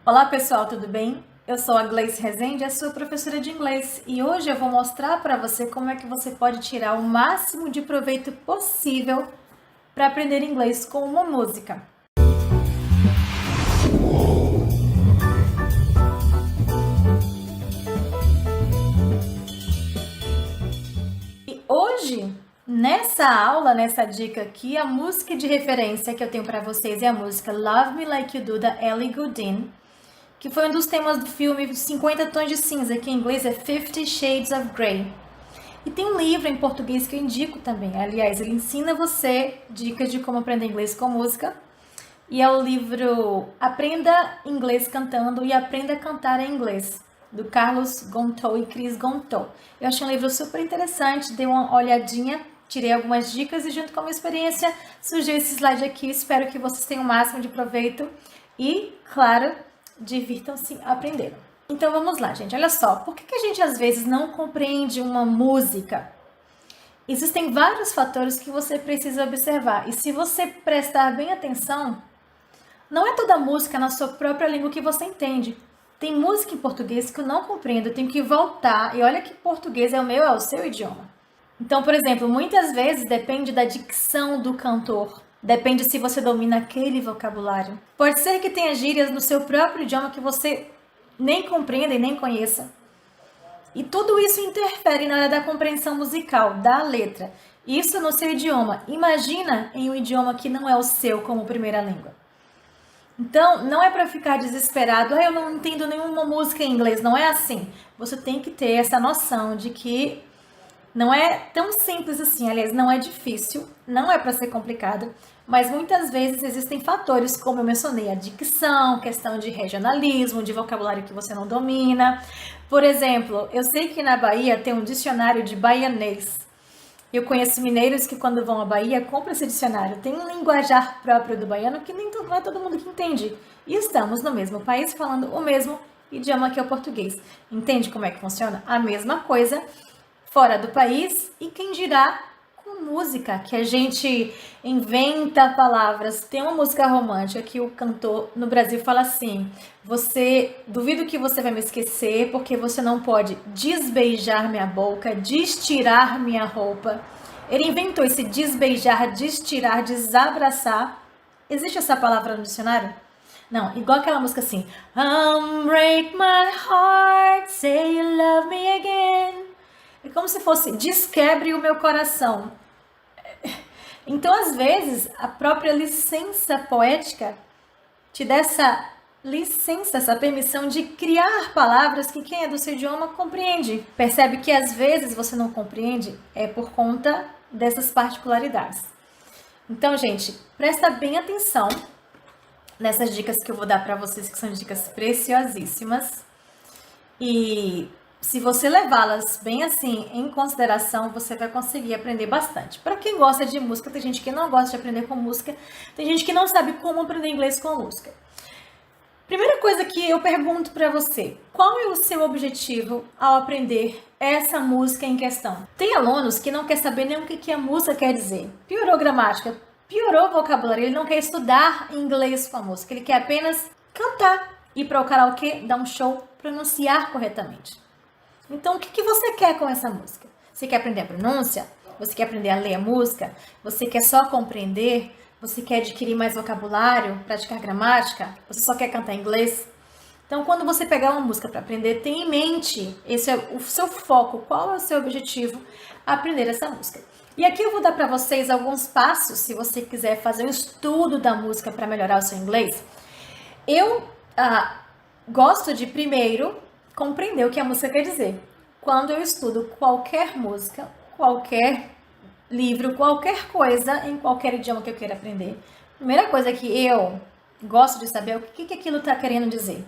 Olá pessoal, tudo bem? Eu sou a Gleice Rezende, a sua professora de inglês, e hoje eu vou mostrar para você como é que você pode tirar o máximo de proveito possível para aprender inglês com uma música. E hoje, nessa aula, nessa dica aqui, a música de referência que eu tenho para vocês é a música Love Me Like You Do, da Ellie Goulding, que foi um dos temas do filme 50 Tons de Cinza, que em inglês é 50 Shades of Grey. E tem um livro em português que eu indico também. Aliás, ele ensina você dicas de como aprender inglês com música. E é o livro Aprenda Inglês Cantando e Aprenda a Cantar em Inglês, do Carlos Gontou e Cris Gontou. Eu achei um livro super interessante, dei uma olhadinha, tirei algumas dicas e junto com a minha experiência surgiu esse slide aqui. Espero que vocês tenham o máximo de proveito e, claro, divirtam-se aprendendo. Então vamos lá, gente. Olha só, por que a gente às vezes não compreende uma música? Existem vários fatores que você precisa observar. E se você prestar bem atenção, não é toda música na sua própria língua que você entende. Tem música em português que eu não compreendo, eu tenho que voltar. E olha que português é o seu idioma. Então, por exemplo, muitas vezes depende da dicção do cantor. Depende se você domina aquele vocabulário. Pode ser que tenha gírias no seu próprio idioma que você nem compreenda e nem conheça. E tudo isso interfere na hora da compreensão musical, da letra. Isso no seu idioma. Imagina em um idioma que não é o seu como primeira língua. Então, não é para ficar desesperado. Eu não entendo nenhuma música em inglês. Não é assim. Você tem que ter essa noção de que não é tão simples assim, aliás, não é difícil, não é para ser complicado, mas muitas vezes existem fatores, como eu mencionei, a dicção, questão de regionalismo, de vocabulário que você não domina. Por exemplo, eu sei que na Bahia tem um dicionário de baianês. Eu conheço mineiros que quando vão à Bahia compram esse dicionário. Tem um linguajar próprio do baiano que não é todo mundo que entende. E estamos no mesmo país falando o mesmo idioma que é o português. Entende como é que funciona? A mesma coisa fora do país, e quem dirá com música, que a gente inventa palavras. Tem uma música romântica que o cantor no Brasil fala assim: duvido que você vai me esquecer, porque você não pode desbeijar minha boca, destirar minha roupa. Ele inventou esse desbeijar, destirar, desabraçar. Existe essa palavra no dicionário? Não, igual aquela música assim: Unbreak my heart, say you love me again. É como se fosse desquebre o meu coração. Então, às vezes, a própria licença poética te dá essa licença, essa permissão de criar palavras que quem é do seu idioma compreende. Percebe que às vezes você não compreende é por conta dessas particularidades. Então, gente, presta bem atenção nessas dicas que eu vou dar para vocês, que são dicas preciosíssimas. E se você levá-las bem assim em consideração, você vai conseguir aprender bastante. Para quem gosta de música, tem gente que não gosta de aprender com música, tem gente que não sabe como aprender inglês com música. Primeira coisa que eu pergunto para você: qual é o seu objetivo ao aprender essa música em questão? Tem alunos que não quer saber nem o que a música quer dizer. Piorou gramática, piorou o vocabulário, ele não quer estudar inglês com a música, ele quer apenas cantar, ir para o karaokê, dar um show, pronunciar corretamente. Então, o que você quer com essa música? Você quer aprender a pronúncia? Você quer aprender a ler a música? Você quer só compreender? Você quer adquirir mais vocabulário? Praticar gramática? Você só quer cantar inglês? Então, quando você pegar uma música para aprender, tenha em mente, esse é o seu foco, qual é o seu objetivo a aprender essa música. E aqui eu vou dar para vocês alguns passos, se você quiser fazer um estudo da música para melhorar o seu inglês. Eu gosto de primeiro compreender o que a música quer dizer. Quando eu estudo qualquer música, qualquer livro, qualquer coisa, em qualquer idioma que eu queira aprender, a primeira coisa que eu gosto de saber é o que aquilo está querendo dizer.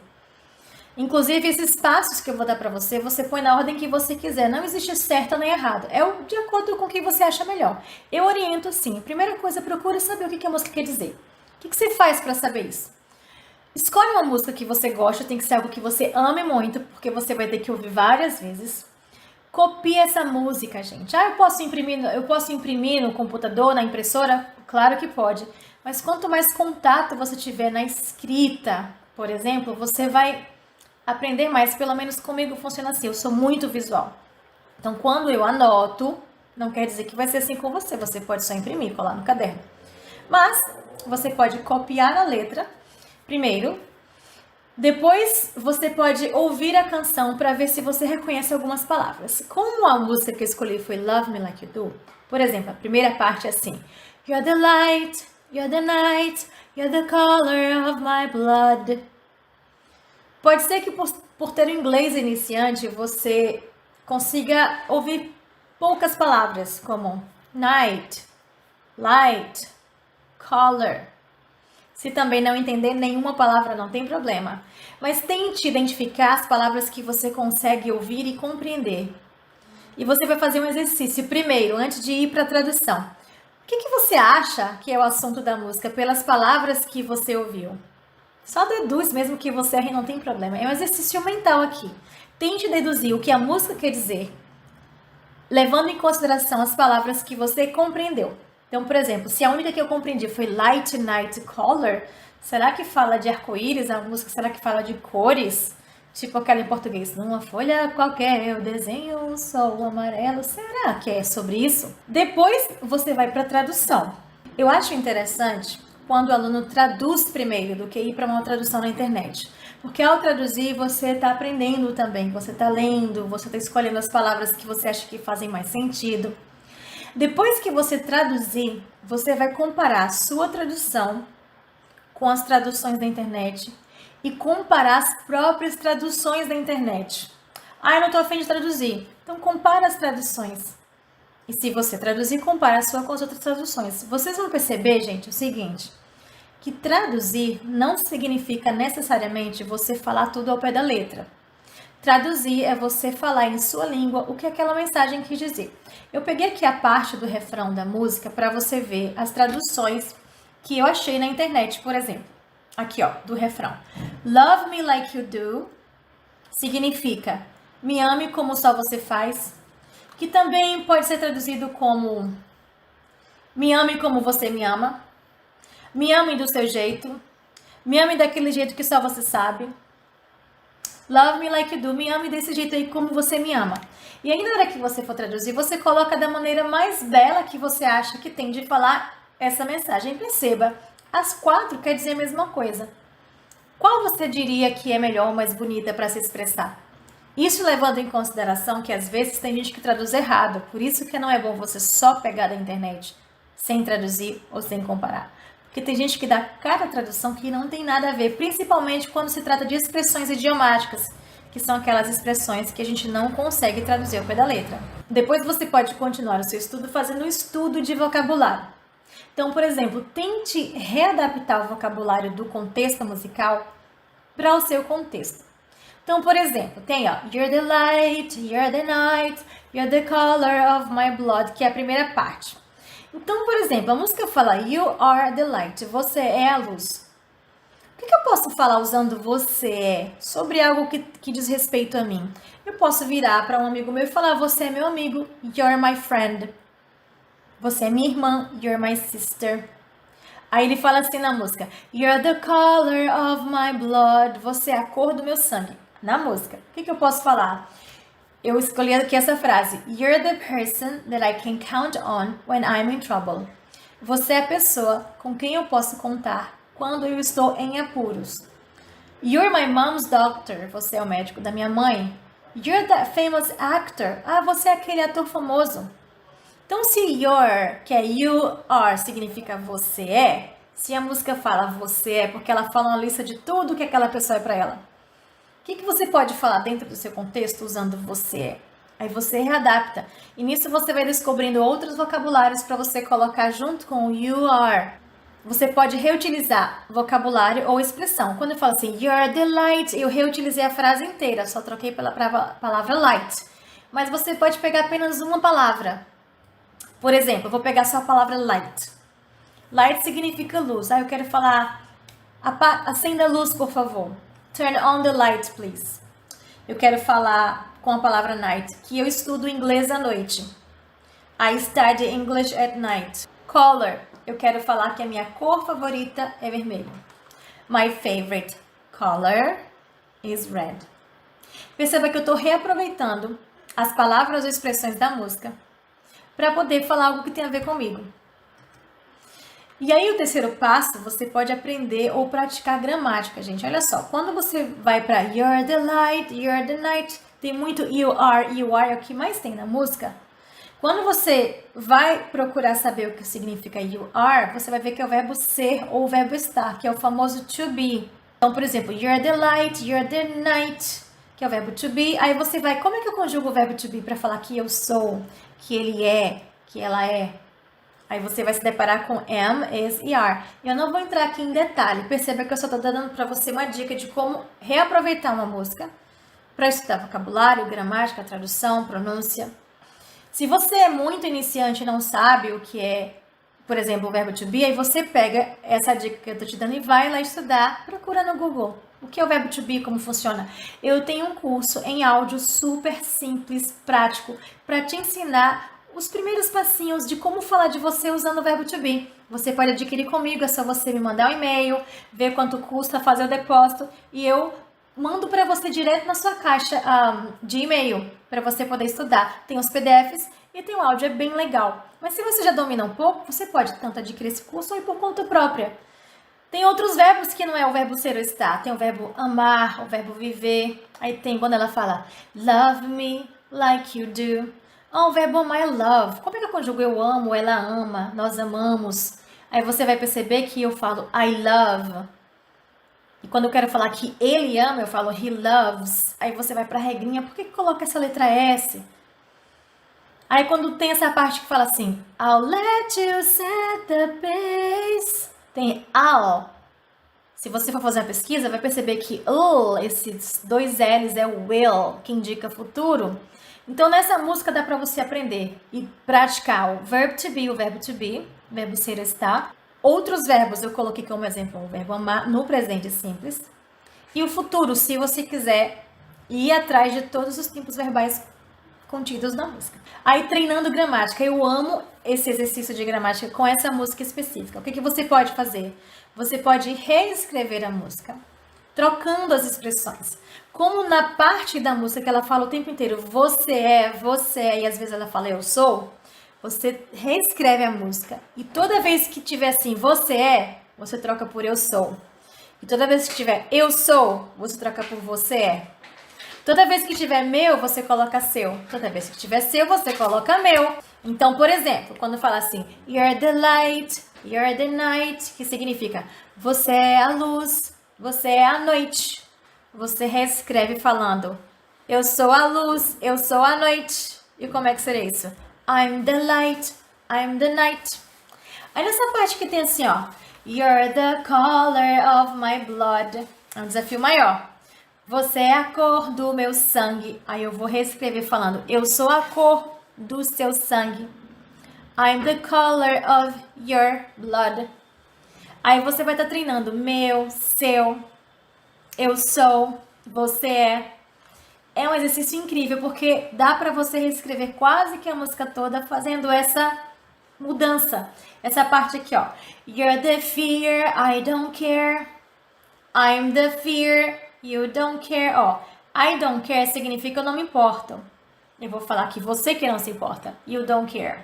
Inclusive, esses passos que eu vou dar para você, você põe na ordem que você quiser. Não existe certo nem errado. É de acordo com o que você acha melhor. Eu oriento assim. Primeira coisa, procura saber o que a música quer dizer. O que você faz para saber isso? Escolhe uma música que você gosta, tem que ser algo que você ame muito, porque você vai ter que ouvir várias vezes. Copie essa música, gente. Eu posso imprimir no computador, na impressora? Claro que pode. Mas quanto mais contato você tiver na escrita por exemplo, você vai aprender mais, pelo menos comigo funciona assim, eu sou muito visual. Então, quando eu anoto, não quer dizer que vai ser assim com você, você pode só imprimir, colar no caderno. Mas, você pode copiar a letra, primeiro, depois você pode ouvir a canção para ver se você reconhece algumas palavras. Como a música que eu escolhi foi Love Me Like You Do, por exemplo, a primeira parte é assim: You're the light, you're the night, you're the color of my blood. Pode ser que por ter o inglês iniciante, você consiga ouvir poucas palavras, como night, light, color. Se também não entender nenhuma palavra, não tem problema. Mas tente identificar as palavras que você consegue ouvir e compreender. E você vai fazer um exercício primeiro, antes de ir para a tradução. O que você acha que é o assunto da música pelas palavras que você ouviu? Só deduz mesmo que você erre, não tem problema. É um exercício mental aqui. Tente deduzir o que a música quer dizer, levando em consideração as palavras que você compreendeu. Então, por exemplo, se a única que eu compreendi foi Light Night Color, será que fala de arco-íris a música? Será que fala de cores? Tipo aquela em português, numa folha qualquer eu desenho um sol amarelo. Será que é sobre isso? Depois você vai para a tradução. Eu acho interessante quando o aluno traduz primeiro do que ir para uma tradução na internet. Porque ao traduzir, você está aprendendo também, você está lendo, você está escolhendo as palavras que você acha que fazem mais sentido. Depois que você traduzir, você vai comparar a sua tradução com as traduções da internet e comparar as próprias traduções da internet. Ah, eu não estou a fim de traduzir. Então, compara as traduções. E se você traduzir, compara a sua com as outras traduções. Vocês vão perceber, gente, o seguinte, que traduzir não significa necessariamente você falar tudo ao pé da letra. Traduzir é você falar em sua língua o que aquela mensagem quis dizer. Eu peguei aqui a parte do refrão da música para você ver as traduções que eu achei na internet, por exemplo. Aqui, ó, do refrão. Love me like you do significa me ame como só você faz, que também pode ser traduzido como me ame como você me ama, me ame do seu jeito, me ame daquele jeito que só você sabe. Love me like you do, me ame desse jeito aí como você me ama. E aí na hora que você for traduzir, você coloca da maneira mais bela que você acha que tem de falar essa mensagem. Perceba, as quatro quer dizer a mesma coisa. Qual você diria que é melhor ou mais bonita para se expressar? Isso levando em consideração que às vezes tem gente que traduz errado, por isso que não é bom você só pegar da internet, sem traduzir ou sem comparar. Porque tem gente que dá cada tradução que não tem nada a ver, principalmente quando se trata de expressões idiomáticas, que são aquelas expressões que a gente não consegue traduzir ao pé da letra. Depois você pode continuar o seu estudo fazendo um estudo de vocabulário. Então, por exemplo, tente readaptar o vocabulário do contexto musical para o seu contexto. Então, por exemplo, tem ó, You're the light, you're the night, you're the color of my blood, que é a primeira parte. Então, por exemplo, a música fala You are the light, você é a luz. O que eu posso falar usando você é sobre algo que diz respeito a mim? Eu posso virar para um amigo meu e falar você é meu amigo, you're my friend. Você é minha irmã, you're my sister. Aí ele fala assim na música, You're the color of my blood, você é a cor do meu sangue. Na música, o que eu posso falar? Eu escolhi aqui essa frase. You're the person that I can count on when I'm in trouble. Você é a pessoa com quem eu posso contar quando eu estou em apuros. You're my mom's doctor. Você é o médico da minha mãe. You're that famous actor. Ah, você é aquele ator famoso. Então, se your, que é you are, significa você é, se a música fala você é, porque ela fala uma lista de tudo que aquela pessoa é para ela. O que você pode falar dentro do seu contexto usando você é? Aí você readapta. E nisso você vai descobrindo outros vocabulários para você colocar junto com o you are. Você pode reutilizar vocabulário ou expressão. Quando eu falo assim, you're the light, eu reutilizei a frase inteira, só troquei pela palavra light. Mas você pode pegar apenas uma palavra. Por exemplo, eu vou pegar só a palavra light. Light significa luz. Eu quero falar, acenda a luz, por favor. Turn on the light, please. Eu quero falar com a palavra night, que eu estudo inglês à noite. I study English at night. Color, eu quero falar que a minha cor favorita é vermelho. My favorite color is red. Perceba que eu estou reaproveitando as palavras ou expressões da música para poder falar algo que tem a ver comigo. E aí o terceiro passo, você pode aprender ou praticar gramática, gente. Olha só, quando você vai para you're the light, you're the night, tem muito you are é o que mais tem na música. Quando você vai procurar saber o que significa you are, você vai ver que é o verbo ser ou o verbo estar, que é o famoso to be. Então, por exemplo, you're the light, you're the night, que é o verbo to be. Aí você vai, como é que eu conjugo o verbo to be para falar que eu sou, que ele é, que ela é? Aí você vai se deparar com am, is e are. Eu não vou entrar aqui em detalhe, perceba que eu só estou dando para você uma dica de como reaproveitar uma música para estudar vocabulário, gramática, tradução, pronúncia. Se você é muito iniciante e não sabe o que é, por exemplo, o verbo to be, aí você pega essa dica que eu estou te dando e vai lá estudar, procura no Google. O que é o verbo to be, como funciona? Eu tenho um curso em áudio super simples, prático, para te ensinar os primeiros passinhos de como falar de você usando o verbo to be. Você pode adquirir comigo, é só você me mandar um e-mail, ver quanto custa fazer o depósito e eu mando para você direto na sua caixa de e-mail, para você poder estudar. Tem os PDFs e tem o áudio, é bem legal. Mas se você já domina um pouco, você pode tanto adquirir esse curso ou ir por conta própria. Tem outros verbos que não é o verbo ser ou estar. Tem o verbo amar, o verbo viver. Aí tem quando ela fala love me like you do. O verbo amar é love. Como é que eu conjugo eu amo, ela ama, nós amamos? Aí você vai perceber que eu falo I love. E quando eu quero falar que ele ama, eu falo he loves. Aí você vai pra regrinha, por que coloca essa letra S? Aí quando tem essa parte que fala assim, I'll let you set the pace. Tem I'll. Se você for fazer uma pesquisa, vai perceber que esses dois L's é o will, que indica futuro. Então nessa música dá pra você aprender e praticar o verbo to be, o verbo ser estar. Outros verbos eu coloquei como exemplo o verbo amar no presente simples. E o futuro, se você quiser ir atrás de todos os tempos verbais contidos na música. Aí treinando gramática, eu amo esse exercício de gramática com essa música específica. O que você pode fazer? Você pode reescrever a música, trocando as expressões. Como na parte da música que ela fala o tempo inteiro, você é, e às vezes ela fala eu sou, você reescreve a música e toda vez que tiver assim, você troca por eu sou. E toda vez que tiver eu sou, você troca por você é. Toda vez que tiver meu, você coloca seu. Toda vez que tiver seu, você coloca meu. Então, por exemplo, quando fala assim, you're the light, you're the night, que significa você é a luz, você é a noite. Você reescreve falando, eu sou a luz, eu sou a noite. E como é que seria isso? I'm the light, I'm the night. Aí nessa parte que tem assim, ó. You're the color of my blood. É um desafio maior. Você é a cor do meu sangue. Aí eu vou reescrever falando, eu sou a cor do seu sangue. I'm the color of your blood. Aí você vai estar treinando meu, seu, eu sou, você é. É um exercício incrível, porque dá para você reescrever quase que a música toda fazendo essa mudança. Essa parte aqui, ó. You're the fear, I don't care. I'm the fear, you don't care. Ó, I don't care significa eu não me importo. Eu vou falar que você que não se importa. You don't care.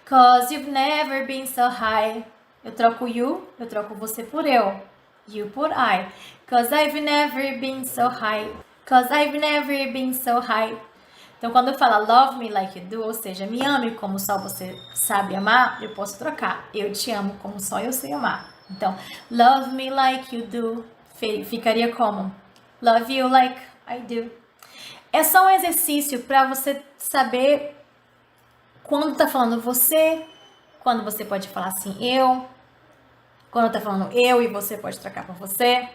'Cause you've never been so high. Eu troco you, eu troco você por eu. You por I. 'Cause I've never been so high. 'Cause I've never been so high. Então, quando eu falo love me like you do, ou seja, me ame como só você sabe amar, eu posso trocar. Eu te amo como só eu sei amar. Então, love me like you do, ficaria como love you like I do. É só um exercício para você saber quando tá falando você, quando você pode falar assim eu, quando tá falando eu e você pode trocar por você.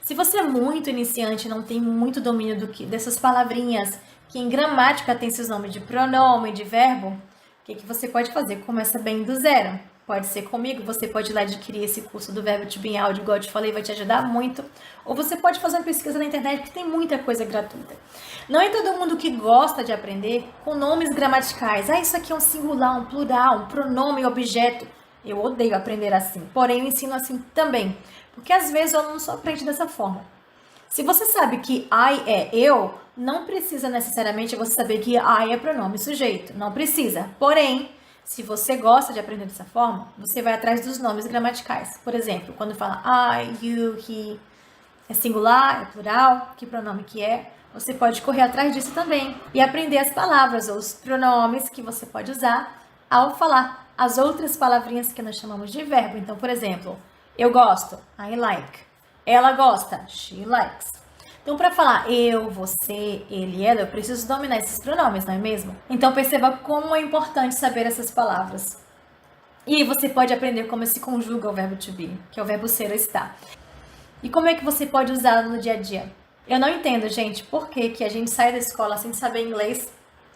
Se você é muito iniciante, não tem muito domínio dessas palavrinhas, que em gramática tem seus nomes de pronome, de verbo, o que você pode fazer? Começa bem do zero. Pode ser comigo, você pode ir lá adquirir esse curso do Verbo to Be em áudio, igual eu te falei, vai te ajudar muito. Ou você pode fazer uma pesquisa na internet, que tem muita coisa gratuita. Não é todo mundo que gosta de aprender com nomes gramaticais. Ah, isso aqui é um singular, um plural, um pronome, objeto. Eu odeio aprender assim, porém eu ensino assim também. Porque às vezes o aluno só aprende dessa forma. Se você sabe que I é eu, não precisa necessariamente você saber que I é pronome sujeito. Não precisa. Porém, se você gosta de aprender dessa forma, você vai atrás dos nomes gramaticais. Por exemplo, quando fala I, you, he, é singular, é plural, que pronome que é, você pode correr atrás disso também e aprender as palavras ou os pronomes que você pode usar ao falar as outras palavrinhas que nós chamamos de verbo. Então, por exemplo, eu gosto, I like. Ela gosta, she likes. Então, para falar eu, você, ele, ela, eu preciso dominar esses pronomes, não é mesmo? Então, perceba como é importante saber essas palavras. E aí você pode aprender como se conjuga o verbo to be, que é o verbo ser ou estar. E como é que você pode usá-lo no dia a dia? Eu não entendo, gente, por que a gente sai da escola sem saber inglês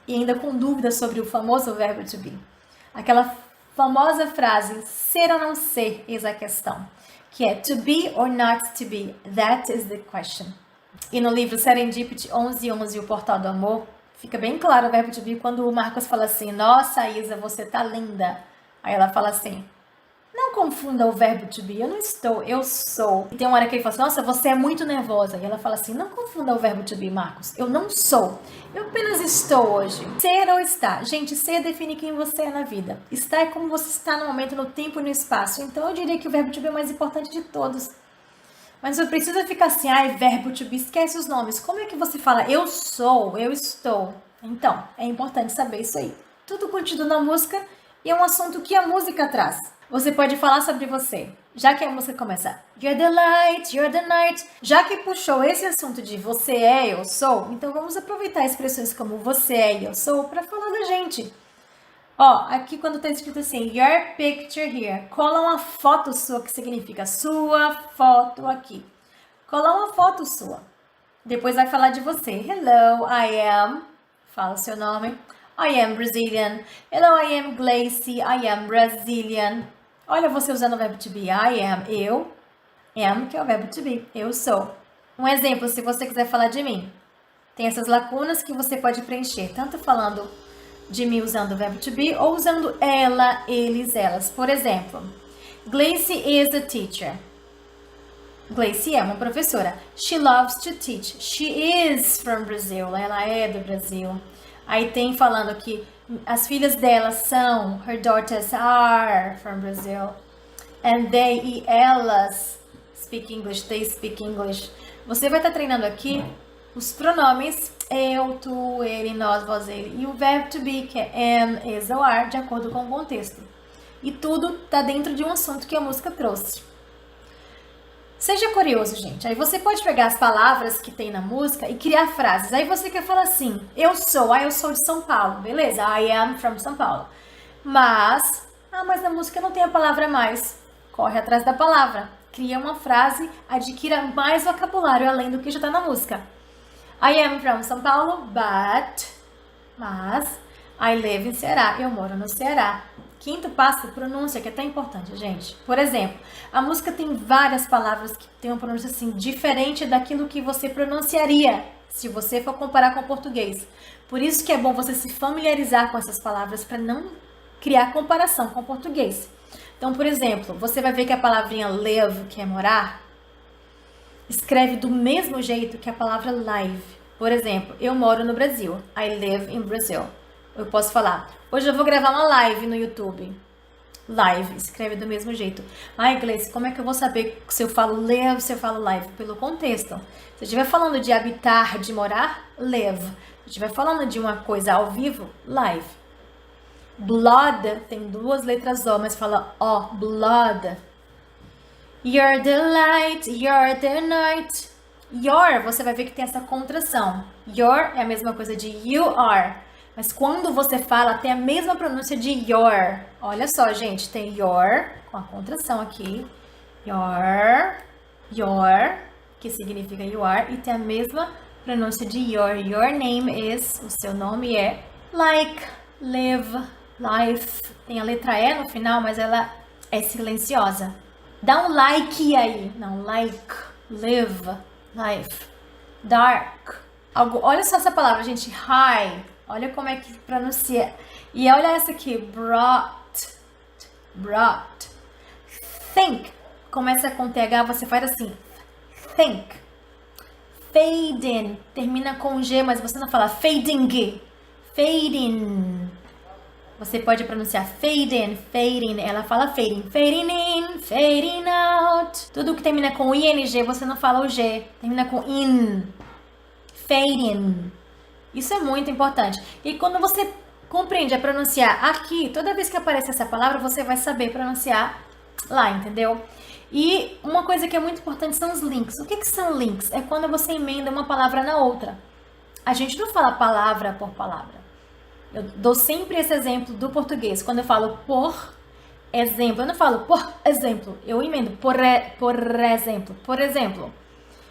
e ainda com dúvidas sobre o famoso verbo to be. Aquela famosa frase, ser ou não ser, eis a questão. Que é to be or not to be, that is the question. E no livro Serendipity 11:11, o Portal do Amor, fica bem claro o verbo to be quando o Marcos fala assim, nossa, Isa, você tá linda. Aí ela fala assim, não confunda o verbo to be, eu não estou, eu sou. E tem uma hora que ele fala assim, nossa, você é muito nervosa. E ela fala assim, não confunda o verbo to be, Marcos, eu não sou. Eu apenas estou hoje. Ser ou estar. Gente, ser define quem você é na vida. Estar é como você está no momento, no tempo e no espaço. Então eu diria que o verbo to be é o mais importante de todos. Mas não precisa ficar assim, ai, verbo to be, esquece os nomes. Como é que você fala eu sou, eu estou? Então, é importante saber isso aí. Tudo contido na música e é um assunto que a música traz. Você pode falar sobre você. Já que a música começa You're the light, you're the night. Já que puxou esse assunto de você é, eu sou, então vamos aproveitar expressões como você é e eu sou para falar da gente. Ó, aqui quando tá escrito assim, your picture here, cola uma foto sua, que significa sua foto aqui. Cola uma foto sua. Depois vai falar de você. Hello, I am. Fala o seu nome. I am Brazilian. Hello, I am Gleice. I am Brazilian. Olha você usando o verbo to be. I am, eu. Am, que é o verbo to be. Eu sou. Um exemplo, se você quiser falar de mim. Tem essas lacunas que você pode preencher. Tanto falando de mim usando o verbo to be ou usando ela, eles, elas. Por exemplo, Gleice is a teacher. Gleice é uma professora. She loves to teach. She is from Brazil. Ela é do Brasil. Aí tem falando que as filhas dela são, her daughters are from Brazil. And they e elas speak English, they speak English. Você vai estar treinando aqui os pronomes eu, tu, ele, nós, vós, ele. E o verbo to be, que é am, is ou are, de acordo com o contexto. E tudo tá dentro de um assunto que a música trouxe. Seja curioso, gente. Aí você pode pegar as palavras que tem na música e criar frases. Aí você quer falar assim, eu sou de São Paulo, beleza? I am from São Paulo. Mas na música não tem a palavra mais. Corre atrás da palavra. Cria uma frase, adquira mais vocabulário além do que já está na música. I am from São Paulo, mas, I live in Ceará. Eu moro no Ceará. Quinto passo, pronúncia, que é tão importante, gente. Por exemplo, a música tem várias palavras que tem uma pronúncia assim, diferente daquilo que você pronunciaria se você for comparar com o português. Por isso que é bom você se familiarizar com essas palavras para não criar comparação com o português. Então, por exemplo, você vai ver que a palavrinha live, que é morar, escreve do mesmo jeito que a palavra live. Por exemplo, eu moro no Brasil. I live in Brazil. Eu posso falar, hoje eu vou gravar uma live no YouTube. Live, escreve do mesmo jeito. Ai, Gleice, como é que eu vou saber se eu falo live, se eu falo live? Pelo contexto. Se eu estiver falando de habitar, de morar, live. Se eu estiver falando de uma coisa ao vivo, live. Blood tem duas letras O, mas fala O, blood. You're the light, you're the night. Your, você vai ver que tem essa contração. Your é a mesma coisa de you are. Mas quando você fala, tem a mesma pronúncia de your. Olha só, gente, tem your, com a contração aqui. Your, que significa you are. E tem a mesma pronúncia de your. Your name is, o seu nome é like, live, life. Tem a letra E no final, mas ela é silenciosa. Dá um like aí. Não, like, live, life. Dark. Olha só essa palavra, gente. High. Olha como é que pronuncia. E olha essa aqui. Brought. Think. começa com TH, você faz assim. Think. Fading. Termina com G, mas você não fala fading. Fading. Você pode pronunciar fading, fading. Ela fala fading. Fading in, fading out. Tudo que termina com ING, você não fala o G. Termina com in. Fading. Isso é muito importante. E quando você compreende a pronunciar aqui, toda vez que aparece essa palavra, você vai saber pronunciar lá, entendeu? E uma coisa que é muito importante são os links. O que são links? É quando você emenda uma palavra na outra. A gente não fala palavra por palavra. Eu dou sempre esse exemplo do português. Quando eu falo por exemplo, eu não falo por exemplo. Eu emendo por exemplo. Por exemplo.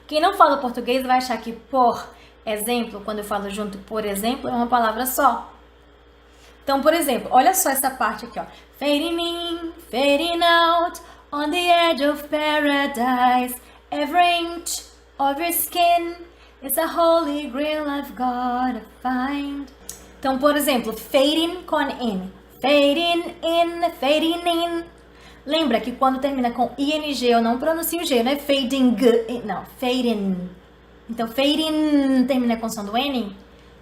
Quem não fala português vai achar que por exemplo, quando eu falo junto por exemplo, é uma palavra só. Então, por exemplo, olha só essa parte aqui, ó. Fading in, fading out, on the edge of paradise, every inch of your skin is a holy grail I've gotta find. Então, por exemplo, fading com in. Fading in, fading in. Lembra que quando termina com ing, eu não pronuncio o G, não é fading, não, fading. Então, fading termina com som do N.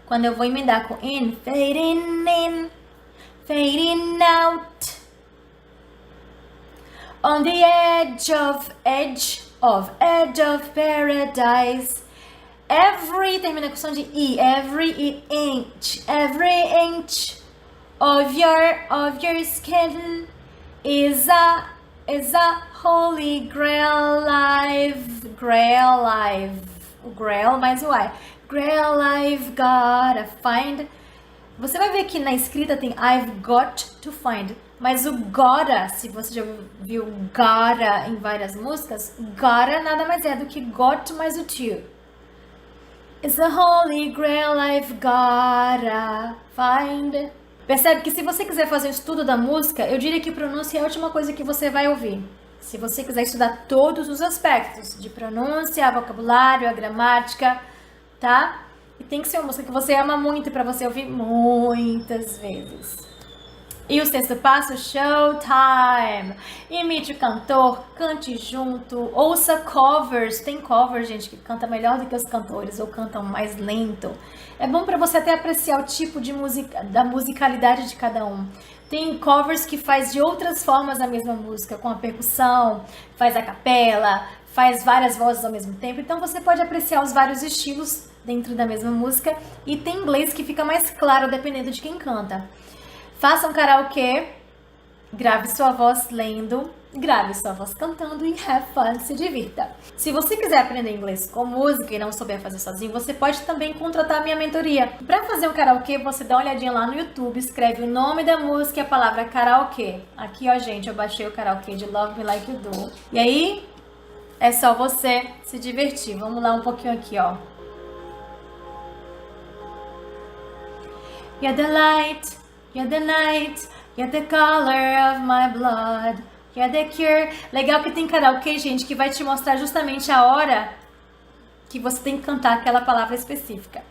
Quando eu vou emendar com in, fading in, fading out. On the edge of paradise. Every termina com som de I. Every inch of your skin is a holy grail I've o grail mais o I. Grail I've gotta find. Você vai ver que na escrita tem I've got to find. Mas o gotta, se você já viu gotta em várias músicas, gotta nada mais é do que got mais o to. It's the holy grail I've gotta find. Percebe que se você quiser fazer um estudo da música, eu diria que pronúncia é a última coisa que você vai ouvir. Se você quiser estudar todos os aspectos de pronúncia, vocabulário, a gramática, tá? E tem que ser uma música que você ama muito para você ouvir muitas vezes. E o sexto passo, showtime. Imite o cantor, cante junto, ouça covers. Tem covers, gente, que canta melhor do que os cantores ou cantam mais lento. É bom para você até apreciar o tipo de música, da musicalidade de cada um. Tem covers que faz de outras formas a mesma música, com a percussão, faz a capela, faz várias vozes ao mesmo tempo. Então você pode apreciar os vários estilos dentro da mesma música. E tem inglês que fica mais claro dependendo de quem canta. Faça um karaokê, grave sua voz lendo, grave sua voz cantando e have fun, se divirta. Se você quiser aprender inglês com música e não souber fazer sozinho, você pode também contratar a minha mentoria. Para fazer um karaokê, você dá uma olhadinha lá no YouTube, escreve o nome da música e a palavra karaokê. Aqui, ó, gente, eu baixei o karaokê de Love Me Like You Do. E aí, é só você se divertir. Vamos lá um pouquinho aqui, ó. You're the light. You're the night, you're the color of my blood, you're the cure. Legal que tem karaokê, gente, que vai te mostrar justamente a hora que você tem que cantar aquela palavra específica.